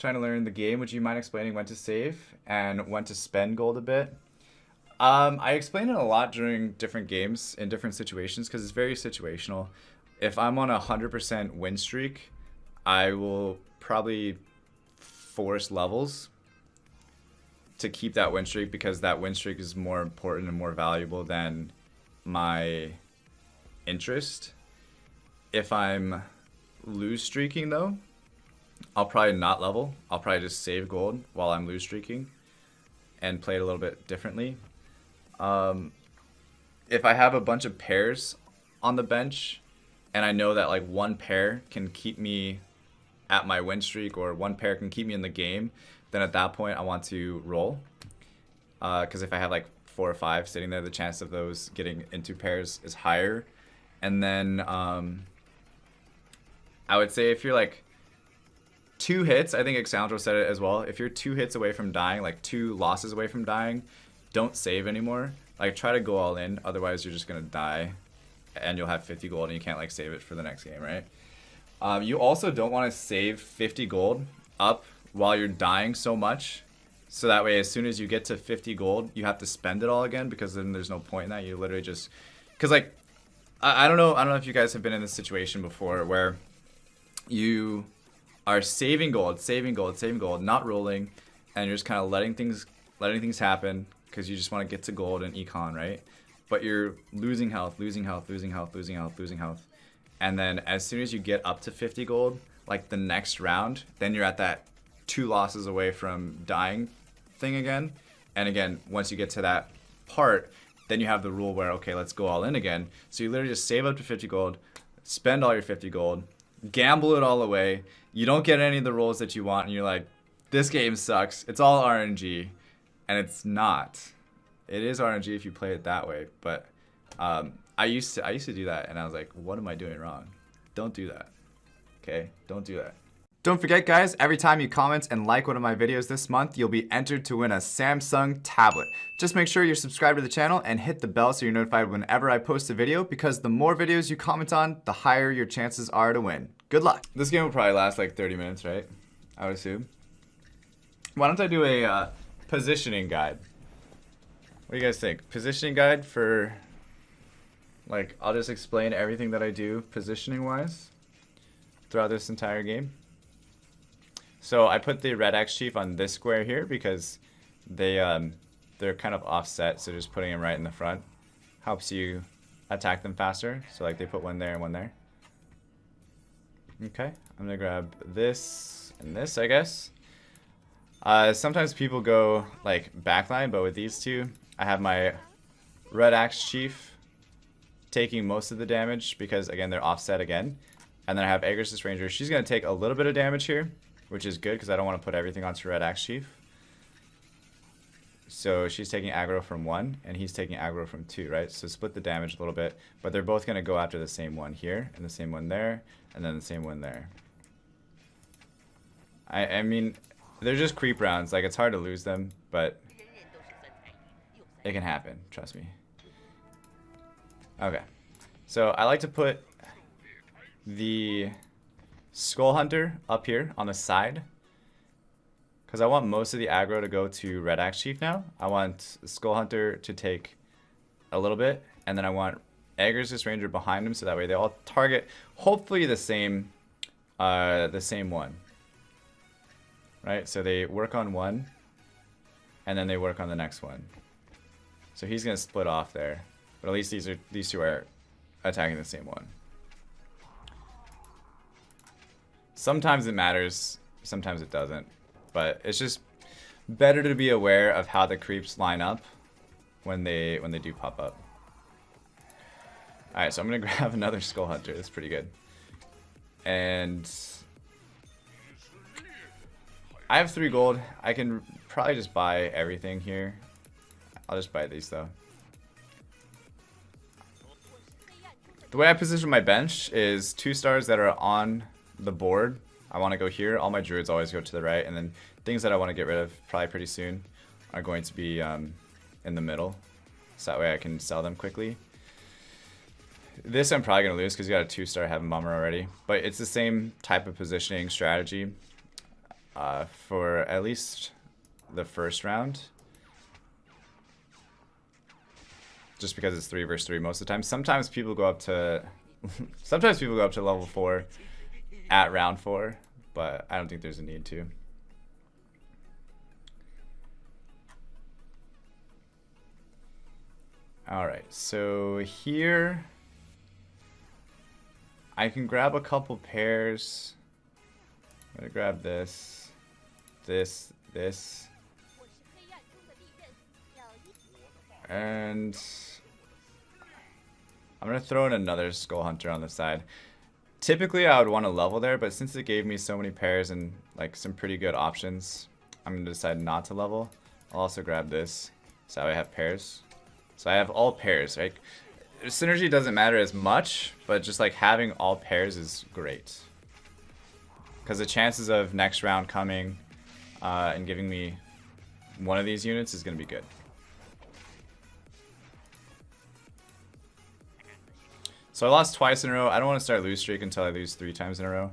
trying to learn the game. Would you mind explaining when to save and when to spend gold a bit? I explain it a lot during different games in different situations because it's very situational. If I'm on a 100% win streak, I will probably force levels to keep that win streak because that win streak is more important and more valuable than my interest. If I'm lose streaking though, I'll probably not level. I'll probably just save gold while I'm lose streaking and play it a little bit differently. If I have a bunch of pairs on the bench and I know that like one pair can keep me at my win streak or one pair can keep me in the game, then at that point I want to roll. Because if I have like 4 or 5 sitting there, the chance of those getting into pairs is higher. And then I would say if you're like 2 hits, I think Exandro said it as well. If you're 2 hits away from dying, like 2 losses away from dying, don't save anymore. Like try to go all in, otherwise you're just gonna die and you'll have 50 gold and you can't like save it for the next game, right? You also don't want to save 50 gold up while you're dying so much. So that way, as soon as you get to 50 gold, you have to spend it all again because then there's no point in that. You literally just, because like, I don't know if you guys have been in this situation before where you are saving gold, not rolling, and you're just kind of letting things happen because you just want to get to gold and econ, right? But you're losing health. And then as soon as you get up to 50 gold, like the next round, then you're at that 2 losses away from dying thing again. And again, once you get to that part, then you have the rule where, okay, let's go all in again. So you literally just save up to 50 gold, spend all your 50 gold, gamble it all away. You don't get any of the rolls that you want, and you're like, this game sucks. It's all RNG. And it's not. It is RNG if you play it that way, but I used to do that, and I was like, what am I doing wrong? Don't do that. Okay? Don't do that. Don't forget, guys, every time you comment and like one of my videos this month, you'll be entered to win a Samsung tablet. Just make sure you're subscribed to the channel and hit the bell so you're notified whenever I post a video, because the more videos you comment on, the higher your chances are to win. Good luck. This game will probably last like 30 minutes, right? I would assume. Why don't I do a positioning guide? What do you guys think? Positioning guide for, like, I'll just explain everything that I do positioning wise throughout this entire game. So I put the Red Axe Chief on this square here because they're kind of offset, so just putting them right in the front helps you attack them faster. So like they put one there and one there. Okay, I'm gonna grab this and this, I guess. Sometimes people go like backline, but with these two, I have my Red Axe Chief taking most of the damage because again they're offset again, and then I have Agris's Ranger. She's gonna take a little bit of damage here, which is good because I don't want to put everything onto Red Axe Chief. So she's taking aggro from 1 and he's taking aggro from 2, right? So split the damage a little bit, but they're both gonna go after the same one here and the same one there and then the same one there. I mean, they're just creep rounds. Like, it's hard to lose them, but it can happen, trust me. Okay, so I like to put the Skull Hunter up here on the side because I want most of the aggro to go to Red Axe Chief now. I want Skull Hunter to take a little bit, and then I want Agris's Ranger behind him so that way they all target hopefully the same one. Right? So they work on one and then they work on the next one. So he's gonna split off there. But at least these two are attacking the same one. Sometimes it matters, sometimes it doesn't. But it's just better to be aware of how the creeps line up when they do pop up. Alright, so I'm gonna grab another Skull Hunter. That's pretty good. And I have 3 gold. I can probably just buy everything here. I'll just buy these though. The way I position my bench is 2 stars that are on the board. I want to go here. All my druids always go to the right, and then things that I want to get rid of probably pretty soon are going to be in the middle. So that way I can sell them quickly. This I'm probably going to lose because you got a 2-star Heaven Bomber already. But it's the same type of positioning strategy. for at least the first round. Just because it's 3 versus 3 most of the time. Sometimes people go up to sometimes people go up to level 4 at round 4, but I don't think there's a need to. Alright, so here I can grab a couple pairs. I'm gonna grab this, this, this. And I'm going to throw in another Skull Hunter on the side. Typically I would want to level there, but since it gave me so many pairs and like some pretty good options, I'm going to decide not to level. I'll also grab this, so I have pairs. So I have all pairs, right? Synergy doesn't matter as much, but just like having all pairs is great. Because the chances of next round coming and giving me one of these units is going to be good. So I lost twice in a row. I don't want to start lose streak until I lose 3 times in a row.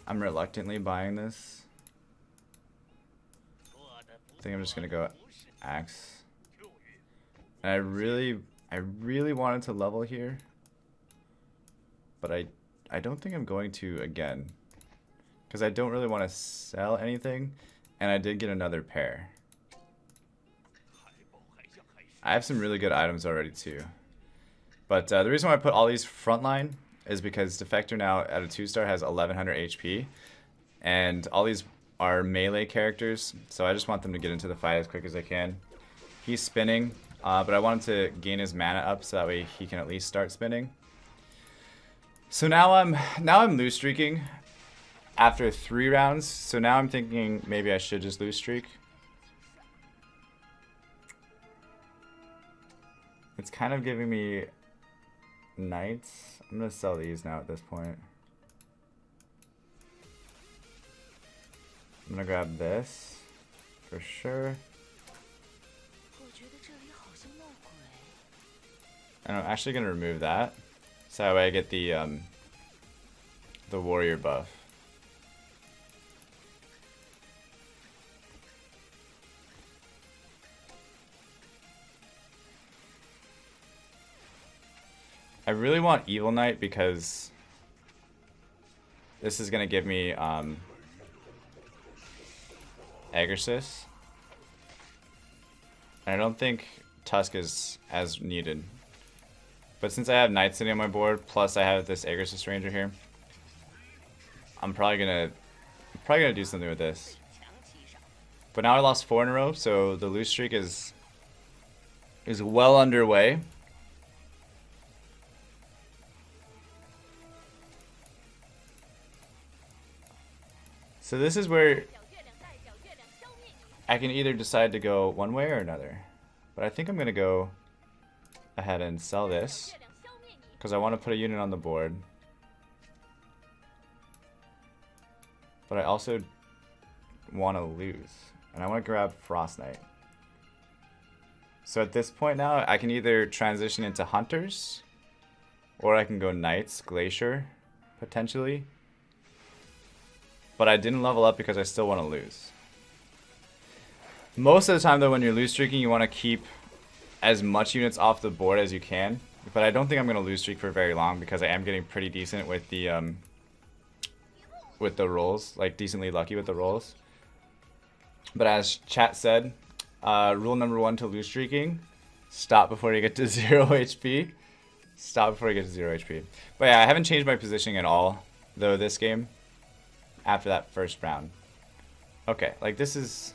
I'm reluctantly buying this. I think I'm just gonna go Axe. And I really wanted to level here, but I don't think I'm going to again. Because I don't really want to sell anything, and I did get another pair. I have some really good items already too. But the reason why I put all these frontline is because Defector now at a 2-star has 1100 HP, and all these are melee characters, so I just want them to get into the fight as quick as I can. He's spinning, but I want him to gain his mana up so that way he can at least start spinning. So now I'm lose streaking after 3 rounds, so now I'm thinking maybe I should just lose streak. It's kind of giving me knights. I'm gonna sell these now at this point. I'm gonna grab this for sure. And I'm actually gonna remove that, so that way I get the warrior buff. I really want Evil Knight because this is going to give me Agarsis. And I don't think Tusk is as needed. But since I have Knight sitting on my board, plus I have this Agarsis Ranger here, I'm probably gonna do something with this. But now I lost 4 in a row, so the lose streak is well underway. So this is where I can either decide to go one way or another. But I think I'm going to go ahead and sell this because I want to put a unit on the board. But I also want to lose. And I want to grab Frost Knight. So at this point now, I can either transition into Hunters or I can go Knights, Glacier, potentially. But I didn't level up because I still want to lose. Most of the time though, when you're lose streaking, you want to keep as much units off the board as you can. But I don't think I'm going to lose streak for very long because I am getting pretty decent with the rolls, like decently lucky with the rolls. But as chat said, rule number 1 to lose streaking: stop before you get to 0 HP. Stop before you get to 0 HP. But yeah, I haven't changed my positioning at all though this game. After that first round. Okay, like this is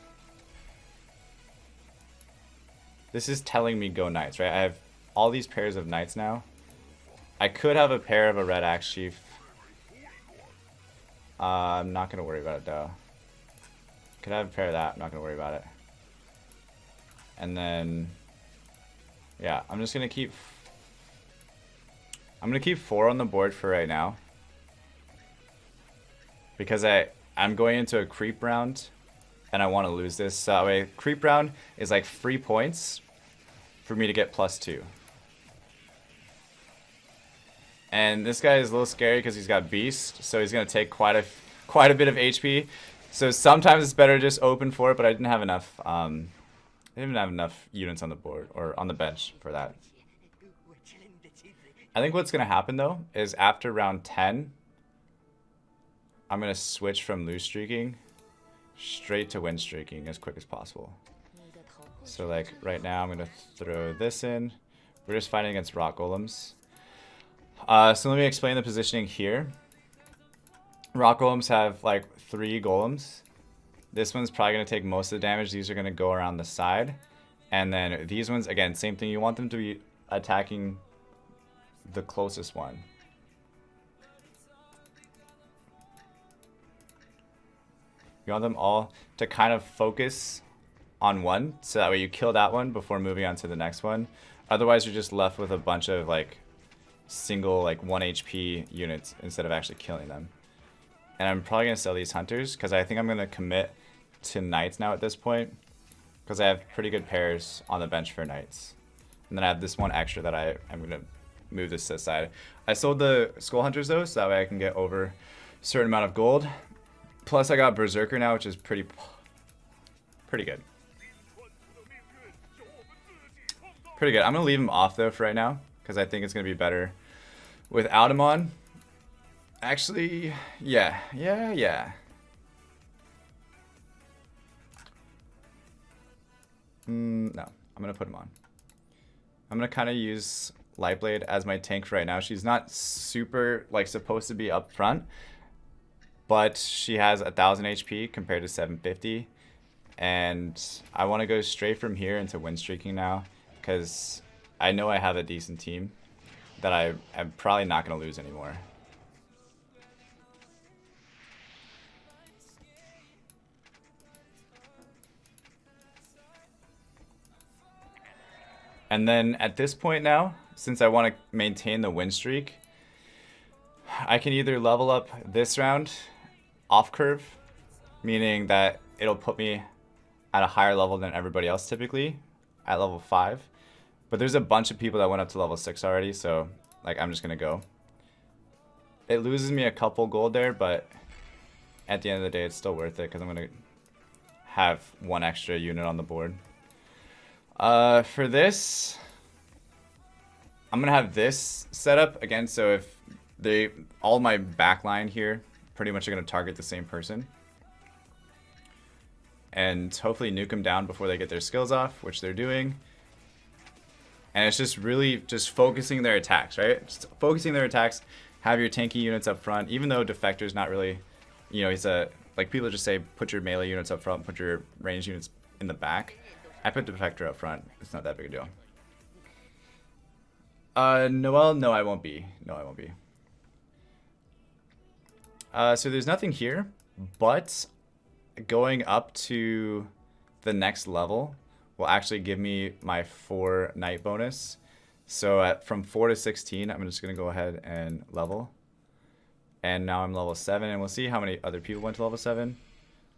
telling me go Knights, right? I have all these pairs of Knights now. I could have a pair of a Red Axe Chief. I'm not gonna worry about it though. Could have a pair of that, I'm not gonna worry about it. And then yeah, I'm gonna keep 4 on the board for right now. Because I'm going into a creep round, and I want to lose this. So that way, creep round is like free points for me to get +2. And this guy is a little scary because he's got Beast, so he's gonna take quite a bit of HP. So sometimes it's better to just open for it, but I didn't have enough. I didn't have enough units on the board or on the bench for that. I think what's gonna happen though is after round 10, I'm gonna switch from lose streaking straight to win streaking as quick as possible. So like right now, I'm gonna throw this in. We're just fighting against rock golems. So let me explain the positioning here. Rock golems have like 3 golems. This one's probably going to take most of the damage. These are going to go around the side. And then these ones, again, same thing. You want them to be attacking the closest one. You want them all to kind of focus on one. So that way you kill that one before moving on to the next one. Otherwise, you're just left with a bunch of like single like 1 HP units instead of actually killing them. And I'm probably going to sell these hunters because I think I'm going to commit to knights now at this point because I have pretty good pairs on the bench for knights. And then I have this one extra that I'm going to move this to the side. I sold the skull hunters though, so that way I can get over a certain amount of gold. Plus I got berserker now, which is pretty good. Pretty good. I'm going to leave him off though for right now because I think it's going to be better without him on. Actually, yeah. No, I'm going to put him on. I'm going to kind of use Lightblade as my tank for right now. She's not super, like, supposed to be up front, but she has 1,000 HP compared to 750. And I want to go straight from here into win streaking now because I know I have a decent team that I'm probably not going to lose anymore. And then at this point now, since I want to maintain the win streak, I can either level up this round off curve, meaning that it'll put me at a higher level than everybody else typically, at level 5. But there's a bunch of people that went up to level 6 already, so like I'm just going to go. It loses me a couple gold there, but at the end of the day, it's still worth it because I'm going to have 1 extra unit on the board. For this, I'm gonna have this set up again. So if all my backline here pretty much are gonna target the same person, and hopefully nuke them down before they get their skills off, which they're doing. And it's just really just focusing their attacks, right? Just focusing their attacks. Have your tanky units up front, even though Defector's not really, you know, he's like people just say put your melee units up front, put your ranged units in the back. I put Defector up front. It's not that big a deal. Noelle, no, I won't be. No, I won't be. So there's nothing here, but going up to the next level will actually give me my 4 knight bonus. So from 4 to 16, I'm just going to go ahead and level. And now I'm level 7, and we'll see how many other people went to level 7.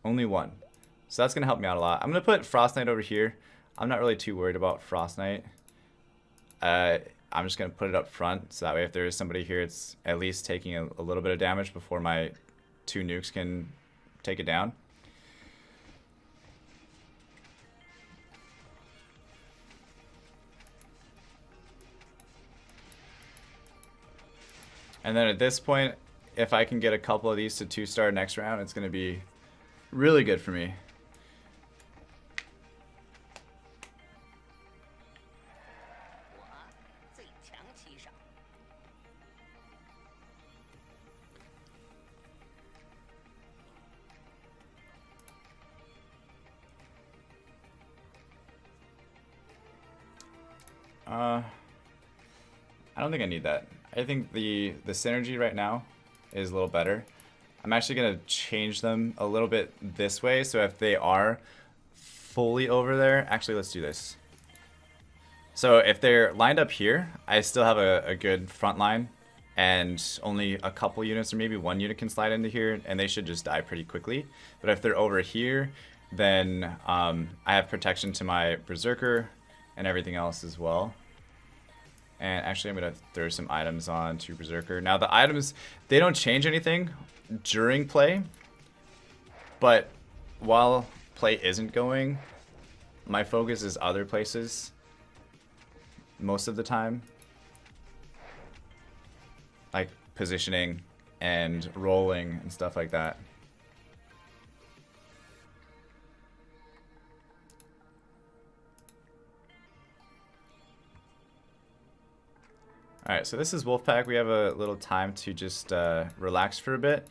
Only 1. So that's going to help me out a lot. I'm going to put Frost Knight over here. I'm not really too worried about Frost Knight. I'm just going to put it up front. So that way if there is somebody here, it's at least taking a little bit of damage before my 2 nukes can take it down. And then at this point, if I can get a couple of these to 2-star next round, it's going to be really good for me. I don't think I need that. I think the synergy right now is a little better. I'm actually going to change them a little bit this way, so if they are fully over there, actually let's do this. So if they're lined up here, I still have a good front line, and only a couple units or maybe 1 unit can slide into here, and they should just die pretty quickly. But if they're over here, then I have protection to my Berserker and everything else as well. And actually, I'm going to throw some items on to Berserker. Now, the items, they don't change anything during play. But while play isn't going, my focus is other places most of the time. Like positioning and rolling and stuff like that. Alright, so this is Wolfpack. We have a little time to just relax for a bit.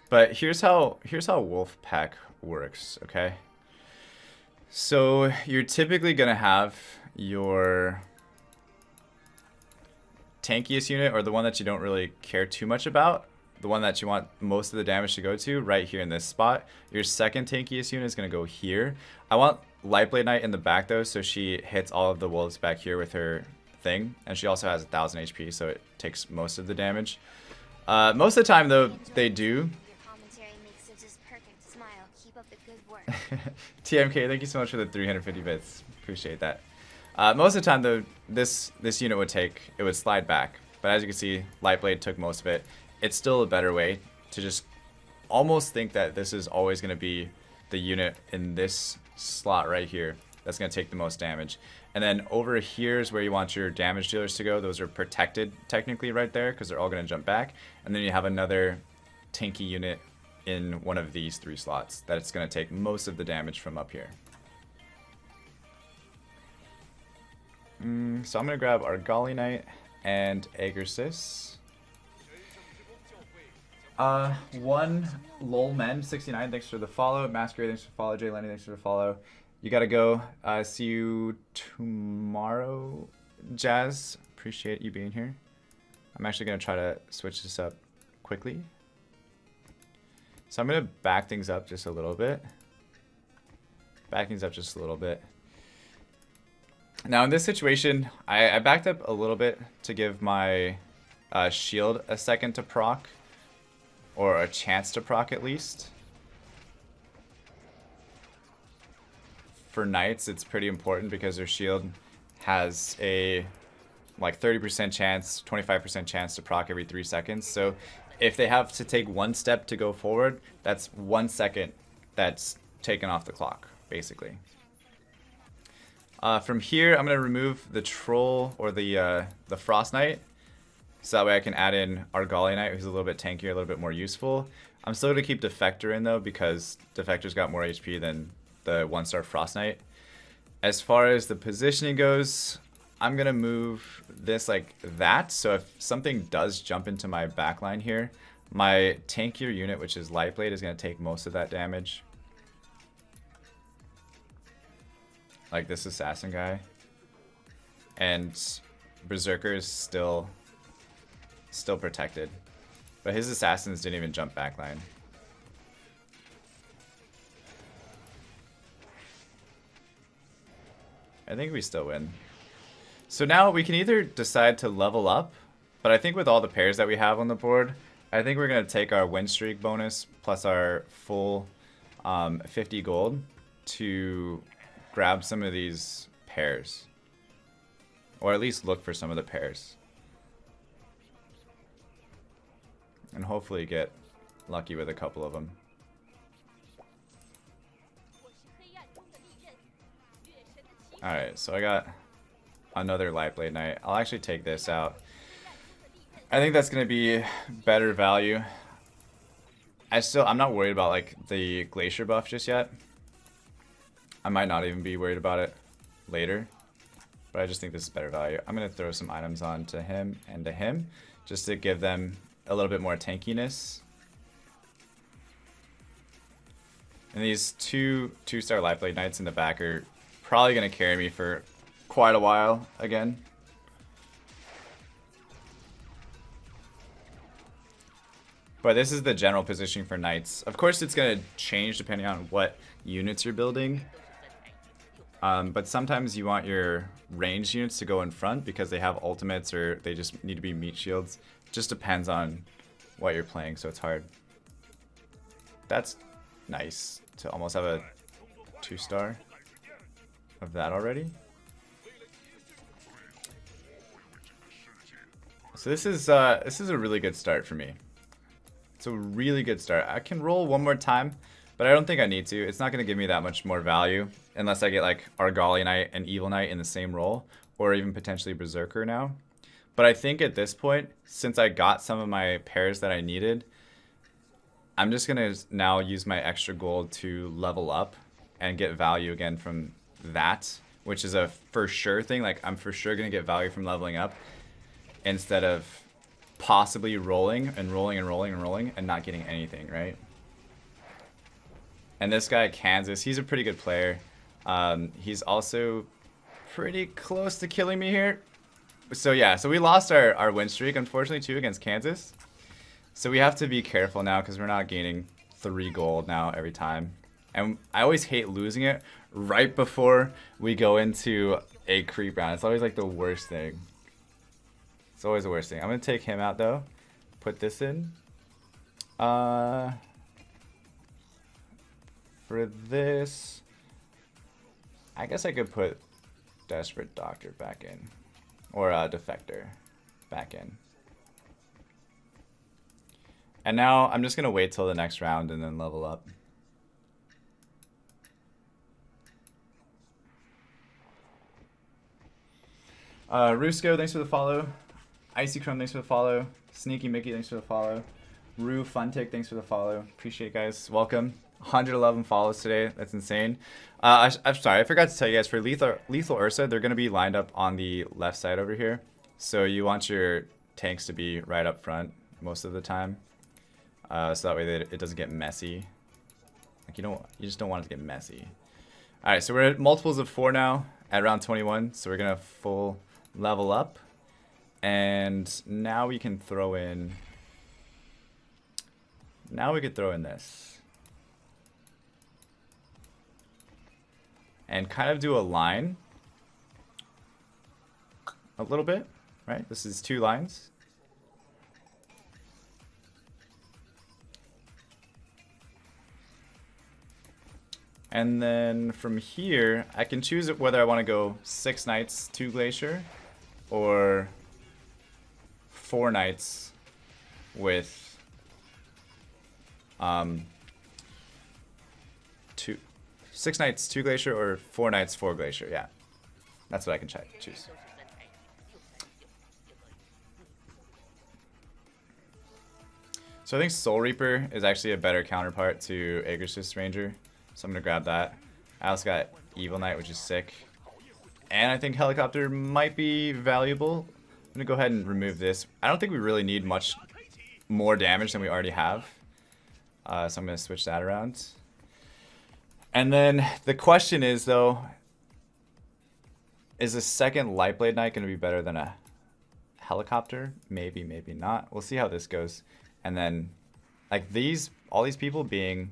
But here's how Wolfpack works, okay? So you're typically gonna have your tankiest unit, or the one that you don't really care too much about, the one that you want most of the damage to go to, right here in this spot. Your second tankiest unit is gonna go here. I want Lightblade Knight in the back though, so she hits all of the wolves back here with her thing, and she also has 1000 HP, so it takes most of the damage. Most of the time though, they do. TMK, thank you so much for the 350 bits. Appreciate that. Most of the time though, this unit would slide back, but as you can see, Lightblade took most of it. It's still a better way to just almost think that this is always going to be the unit in this slot right here that's going to take the most damage. And then over here is where you want your damage dealers to go. Those are protected technically right there because they're all going to jump back. And then you have another tanky unit in one of these three slots that it's going to take most of the damage from up here. So I'm going to grab Argali Knight and Agersis. One Lolmen 69, thanks for the follow. Masquerade, thanks for the follow. Jay Lenny, thanks for the follow. You gotta go. See you tomorrow, Jazz. Appreciate you being here. I'm actually gonna try to switch this up quickly. So I'm gonna back things up just a little bit. Back things up just a little bit. Now in this situation, I backed up a little bit to give my shield a second to proc. Or a chance to proc at least. For knights, it's pretty important because their shield has a like 30% chance, 25% chance to proc every 3 seconds. So if they have to take one step to go forward, that's 1 second that's taken off the clock, basically. From here, I'm going to remove the troll or the Frost Knight. So that way I can add in Argali Knight, who's a little bit tankier, a little bit more useful. I'm still going to keep Defector in though, because Defector's got more HP than the 1-star Frost Knight. As far as the positioning goes, I'm going to move this like that. So if something does jump into my backline here, my tankier unit, which is Lightblade, is going to take most of that damage. Like this assassin guy. And Berserker is still protected. But his assassins didn't even jump backline. I think we still win. So now we can either decide to level up, but I think with all the pairs that we have on the board, I think we're going to take our win streak bonus plus our full 50 gold to grab some of these pairs. Or at least look for some of the pairs. And hopefully get lucky with a couple of them. Alright, so I got another Lightblade Knight. I'll actually take this out. I think that's going to be better value. I'm not worried about like the Glacier buff just yet. I might not even be worried about it later. But I just think this is better value. I'm going to throw some items on to him and to him, just to give them a little bit more tankiness. And these two-star Lightblade Knights in the back are probably going to carry me for quite a while again. But this is the general positioning for Knights. Of course, it's going to change depending on what units you're building. But sometimes you want your ranged units to go in front because they have ultimates or they just need to be meat shields. It just depends on what you're playing, so it's hard. That's nice to almost have a 2-star of that already. So this is a really good start for me. It's a really good start. I can roll one more time, but I don't think I need to. It's not going to give me that much more value unless I get like Argali Knight and Evil Knight in the same roll, or even potentially Berserker now. But I think at this point, since I got some of my pairs that I needed, I'm just going to now use my extra gold to level up and get value again from that, which is a for sure thing. Like, I'm for sure going to get value from leveling up instead of possibly rolling and rolling and rolling and rolling and not getting anything, right? And this guy, Kansas, he's a pretty good player. He's also pretty close to killing me here. So yeah, so we lost our win streak, unfortunately, too, against Kansas. So we have to be careful now because we're not gaining 3 gold now every time. And I always hate losing it right before we go into a creep round. It's always like the worst thing. It's always the worst thing. I'm going to take him out, though. Put this in. For this, I guess I could put Desperate Doctor back in. Or Defector back in. And now I'm just going to wait till the next round and then level up. Rusko, thanks for the follow. Icy Chrome, thanks for the follow. Sneaky Mickey, thanks for the follow. Rue Funtic, thanks for the follow. Appreciate it, guys. Welcome. 111 follows today. That's insane. I'm sorry, I forgot to tell you guys, for Lethal Ursa, they're going to be lined up on the left side over here. So you want your tanks to be right up front most of the time. So that way it doesn't get messy. Like you just don't want it to get messy. All right, so we're at multiples of 4 now at round 21. So we're going to full level up. And now we can throw in... Now we could throw in this. And kind of do a line. A little bit, right? This is 2 lines. And then from here, I can choose whether I want to go 6 Knights, 2 Glacier, or 4 Knights with 6 Knights, 2 Glacier, or 4 Knights, 4 Glacier. Yeah, that's what I can choose. So I think Soul Reaper is actually a better counterpart to Aegis Ranger. So I'm going to grab that. I also got Evil Knight, which is sick. And I think Helicopter might be valuable. I'm going to go ahead and remove this. I don't think we really need much more damage than we already have. So I'm going to switch that around. And then the question is, though, is a second Lightblade Knight going to be better than a Helicopter? Maybe, maybe not. We'll see how this goes. And then, like, all these people being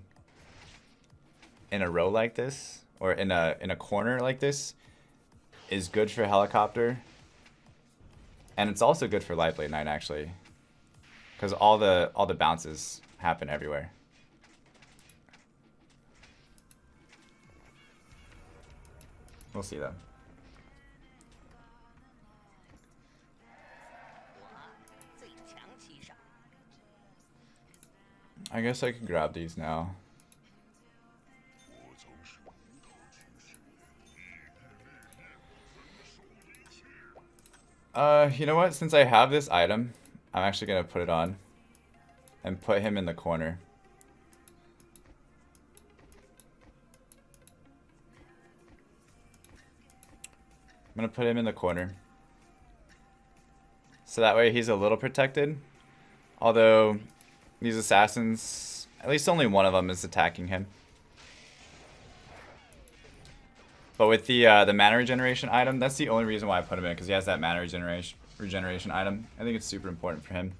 in a row like this, or in a corner like this, is good for Helicopter. And it's also good for Lightblade Knight, actually, because all the bounces happen everywhere. We'll see though. I guess I could grab these now. You know what? Since I have this item, I'm actually gonna put it on and put him in the corner. I'm gonna put him in the corner. So that way he's a little protected. Although these assassins, at least only one of them is attacking him. But with the mana regeneration item, that's the only reason why I put him in, because he has that mana regeneration item. I think it's super important for him.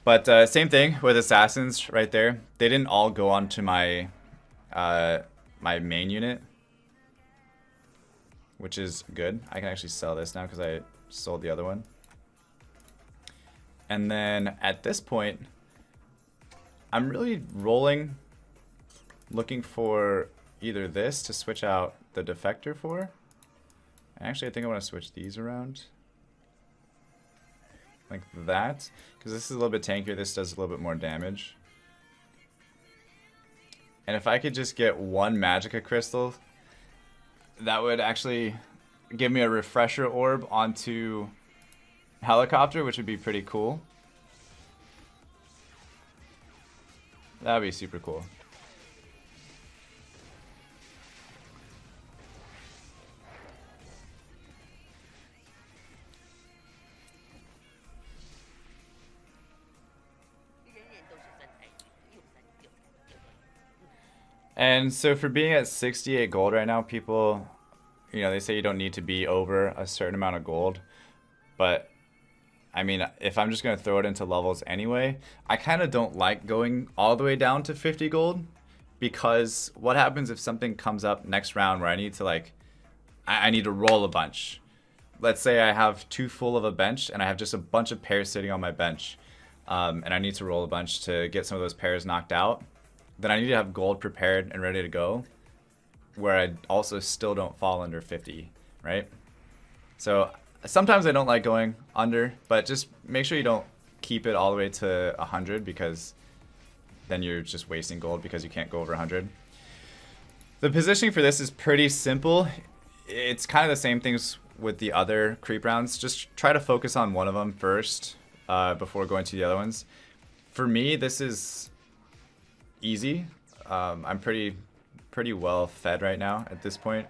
But same thing with assassins right there. They didn't all go onto my my main unit, which is good. I can actually sell this now because I sold the other one. And then at this point, I'm really rolling, looking for either this to switch out the defector for. Actually, I think I want to switch these around. Like that. Because this is a little bit tankier. This does a little bit more damage. And if I could just get one Magicka crystal, that would actually give me a refresher orb onto helicopter, which would be pretty cool. That would be super cool. And so for being at 68 gold right now, people, you know, they say you don't need to be over a certain amount of gold. But, I mean, if I'm just going to throw it into levels anyway, I kind of don't like going all the way down to 50 gold. Because what happens if something comes up next round where I need to, like, I need to roll a bunch. Let's say I have too full of a bench and I have just a bunch of pairs sitting on my bench. And I need to roll a bunch to get some of those pairs knocked out. Then I need to have gold prepared and ready to go, where I also still don't fall under 50, right? So sometimes I don't like going under, but just make sure you don't keep it all the way to 100, because then you're just wasting gold because you can't go over 100. The positioning for this is pretty simple. It's kind of the same things with the other creep rounds. Just try to focus on one of them first before going to the other ones. For me, this is easy. I'm pretty well fed right now at this point,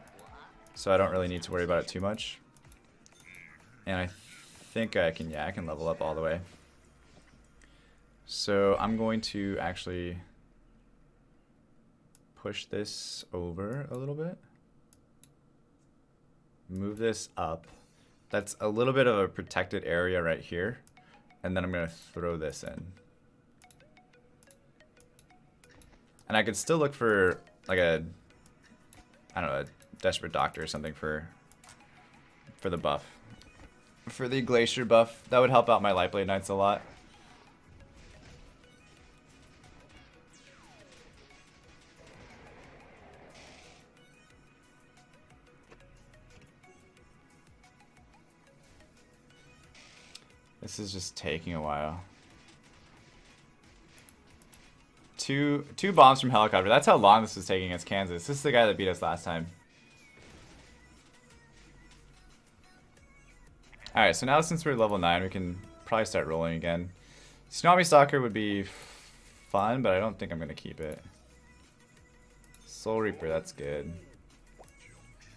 so I don't really need to worry about it too much. And I think I can level up all the way. So I'm going to actually push this over a little bit. Move this up. That's a little bit of a protected area right here. And then I'm going to throw this in. And I could still look for like a, I don't know, a Desperate Doctor or something for the buff. For the Glacier buff, that would help out my Lightblade Knights a lot. This is just taking a while. Two bombs from helicopter. That's how long this was taking against Kansas. This is the guy that beat us last time. Alright, so now since we're level 9, we can probably start rolling again. Tsunami Stalker would be fun, but I don't think I'm going to keep it. Soul Reaper, that's good.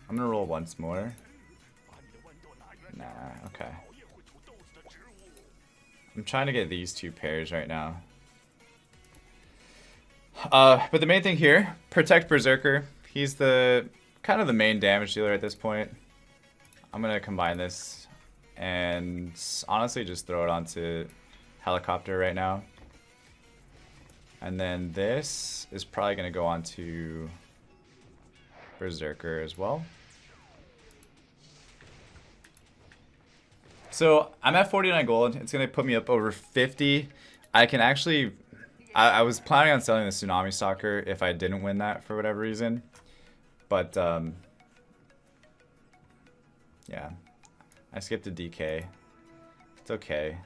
I'm going to roll once more. Nah, okay. I'm trying to get these two pairs right now. But the main thing here, protect Berserker. He's the kind of the main damage dealer at this point. I'm gonna combine this and honestly just throw it onto helicopter right now. And then this is probably gonna go onto Berserker as well. So I'm at 49 gold. It's gonna put me up over 50. I can actually, I was planning on selling the Tsunami Stalker if I didn't win that for whatever reason, but yeah, I skipped a DK. It's okay.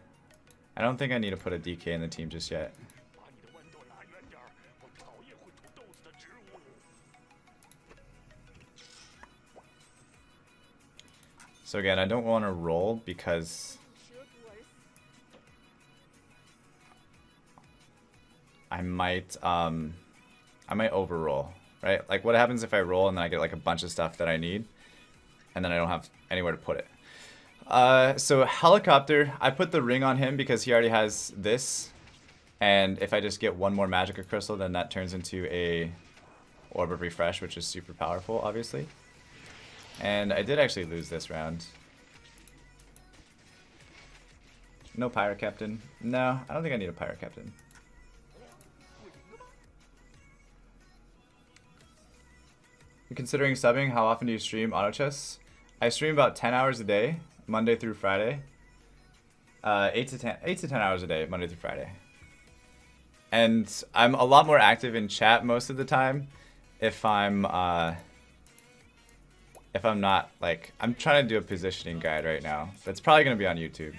I don't think I need to put a DK in the team just yet. So again, I don't want to roll because I might overroll, right? Like what happens if I roll and then I get like a bunch of stuff that I need and then I don't have anywhere to put it. So helicopter, I put the ring on him because he already has this, and if I just get one more Magicka crystal, then that turns into a Orb of Refresh, which is super powerful, obviously. And I did actually lose this round. No Pirate Captain. No, I don't think I need a Pirate Captain. You're considering subbing? How often do you stream auto chess? I stream about 10 hours a day, Monday through Friday. 8 to 10 hours a day, Monday through Friday. And I'm a lot more active in chat most of the time. if I'm not like, I'm trying to do a positioning guide right now. That's probably gonna be on YouTube.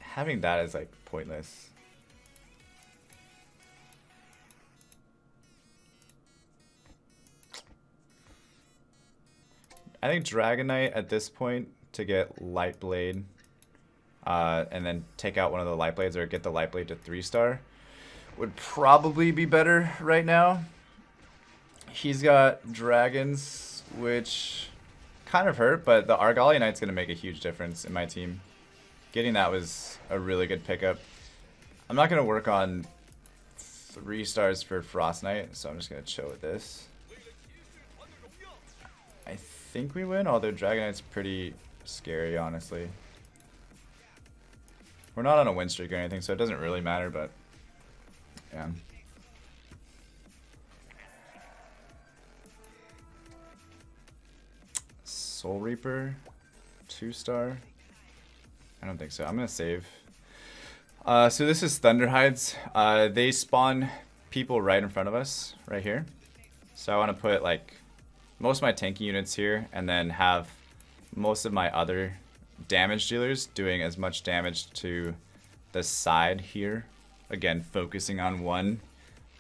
Having that is like pointless. I think Dragon Knight at this point to get Light Blade, and then take out one of the Light Blades or get the Light Blade to 3-star would probably be better right now. He's got Dragons, which kind of hurt, but the Argali Knight's going to make a huge difference in my team. Getting that was a really good pickup. I'm not going to work on 3 stars for Frost Knight, so I'm just going to chill with this. I think we win, although Dragon Knight's pretty scary, honestly. We're not on a win streak or anything, so it doesn't really matter, but yeah. Soul Reaper, 2-star. I don't think so. I'm gonna save. So this is Thunder Hides. They spawn people right in front of us, right here. So I want to put like most of my tanky units here, and then have most of my other damage dealers doing as much damage to the side here. Again, focusing on one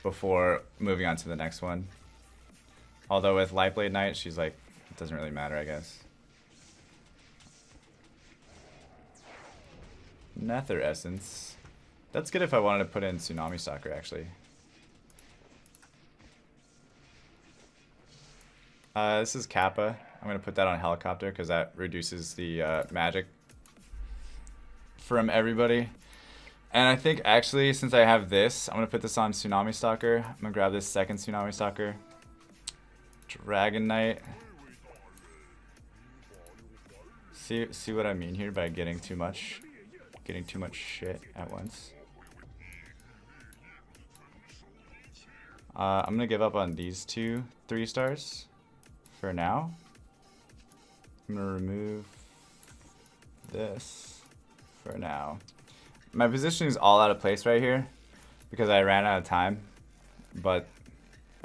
before moving on to the next one. Although with Lightblade Knight, she's like, it doesn't really matter, I guess. Nether Essence. That's good if I wanted to put in Tsunami Stalker, actually. This is Kappa. I'm going to put that on Helicopter because that reduces the magic from everybody. And I think actually, since I have this, I'm going to put this on Tsunami Stalker. I'm going to grab this second Tsunami Stalker. Dragon Knight. See what I mean here by getting too much shit at once. I'm going to give up on these two 3-stars for now. I'm going to remove this for now. My positioning is all out of place right here because I ran out of time, but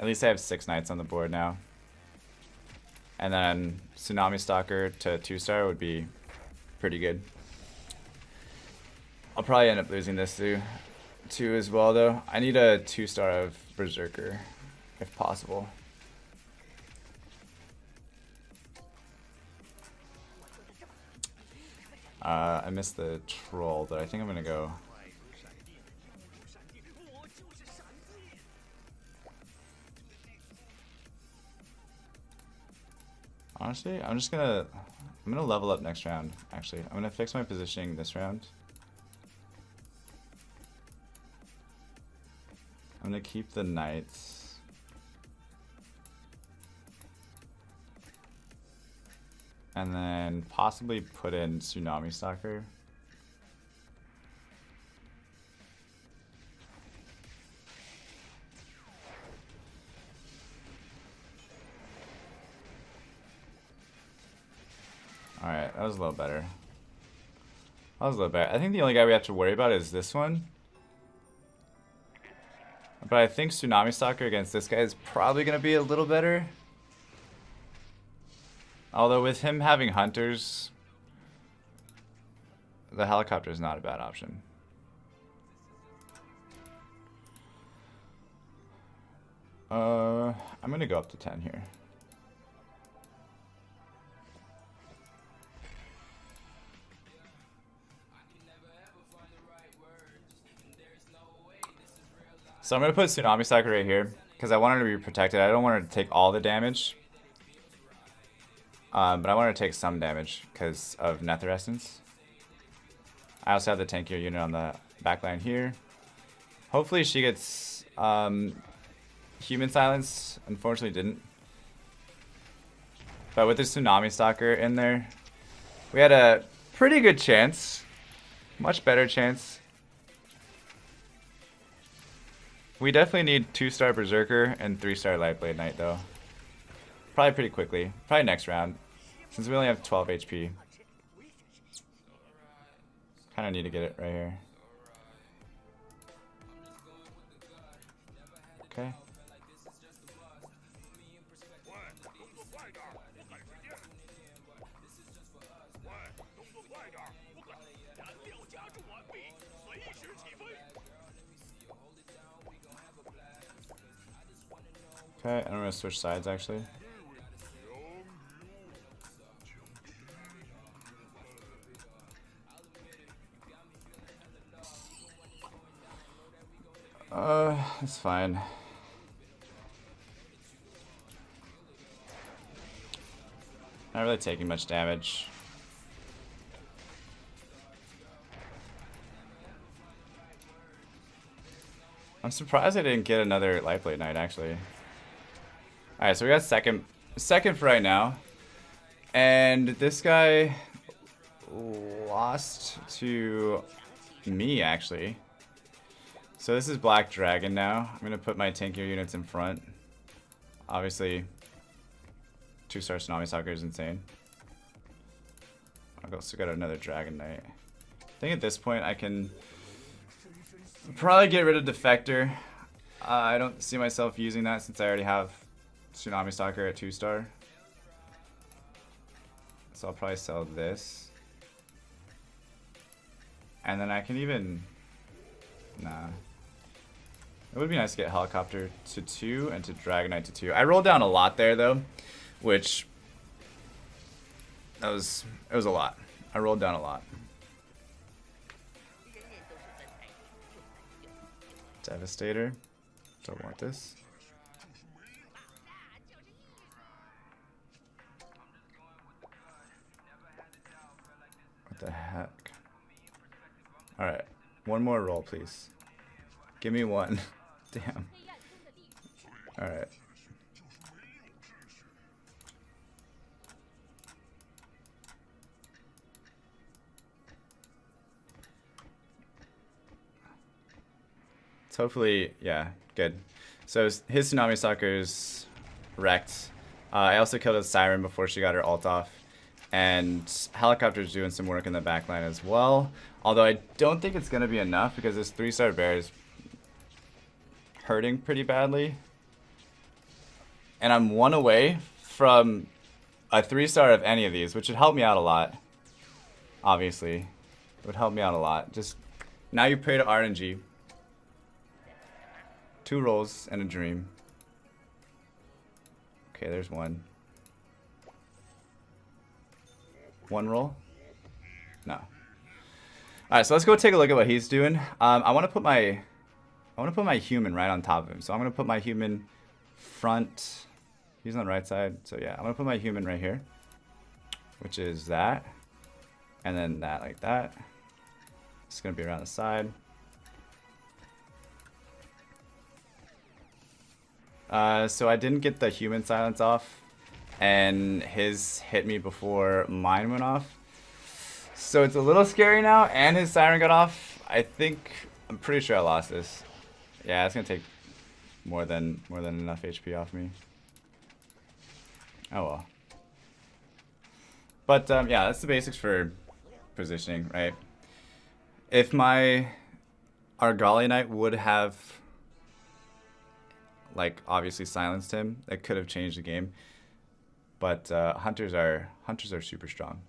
at least I have 6 knights on the board now. And then Tsunami Stalker to 2-star would be pretty good. I'll probably end up losing this too as well though. I need a 2-star of Berserker if possible. I missed the troll, but I think I'm gonna go. Honestly, I'm gonna level up next round. Actually, I'm gonna fix my positioning this round. I'm gonna keep the knights. And then possibly put in Tsunami Stalker. Alright, that was a little better. That was a little better. I think the only guy we have to worry about is this one. But I think Tsunami Stalker against this guy is probably going to be a little better. Although with him having hunters, the helicopter is not a bad option. I'm going to go up to 10 here. So I'm going to put Tsunami Stalker right here because I want her to be protected. I don't want her to take all the damage. But I want her to take some damage because of Nether Essence. I also have the tankier unit on the backline here. Hopefully she gets Human Silence. Unfortunately didn't. But with the Tsunami Stalker in there, we had a pretty good chance. Much better chance. We definitely need 2-star Berserker and 3-star Lightblade Knight though. Probably pretty quickly. Probably next round. Since we only have 12 HP. Kind of need to get it right here. Okay. Okay, I'm gonna switch sides actually. That's fine. Not really taking much damage. I'm surprised I didn't get another Light Blade Knight, actually. Alright, so we got second for right now. And this guy lost to me, actually. So this is Black Dragon now. I'm going to put my tankier units in front. Obviously, 2-star Tsunami Soccer is insane. I've also got another Dragon Knight. I think at this point I can probably get rid of Defector. I don't see myself using that since I already have Tsunami Stalker at 2-star. So I'll probably sell this. And then I can even... Nah. It would be nice to get Helicopter to 2 and to Dragon Knight to 2. I rolled down a lot there though, which... It was a lot. I rolled down a lot. Devastator. Don't want this. What the heck? Alright. One more roll, please. Give me one. Damn. Alright. Hopefully, yeah, good. So his Tsunami Stalker's wrecked. I also killed his Siren before she got her ult off. And Helicopter's doing some work in the backline as well. Although I don't think it's going to be enough because this 3-star bear is hurting pretty badly. And I'm 1 away from a 3-star of any of these, which would help me out a lot. Obviously. It would help me out a lot. Just now you pray to RNG. 2 rolls and a dream. Okay, there's one. 1 roll? No. Alright, so let's go take a look at what he's doing. I want to put my human right on top of him. So I'm gonna put my human front. He's on the right side. So yeah, I'm gonna put my human right here. Which is that. And then that like that. It's gonna be around the side. So I didn't get the human silence off, and his hit me before mine went off. So it's a little scary now, and his siren got off. I'm pretty sure I lost this. Yeah, it's gonna take more than enough HP off me. Oh well. But yeah, that's the basics for positioning, right? If my Argali Knight would have like obviously silenced him, that could have changed the game. But hunters are super strong.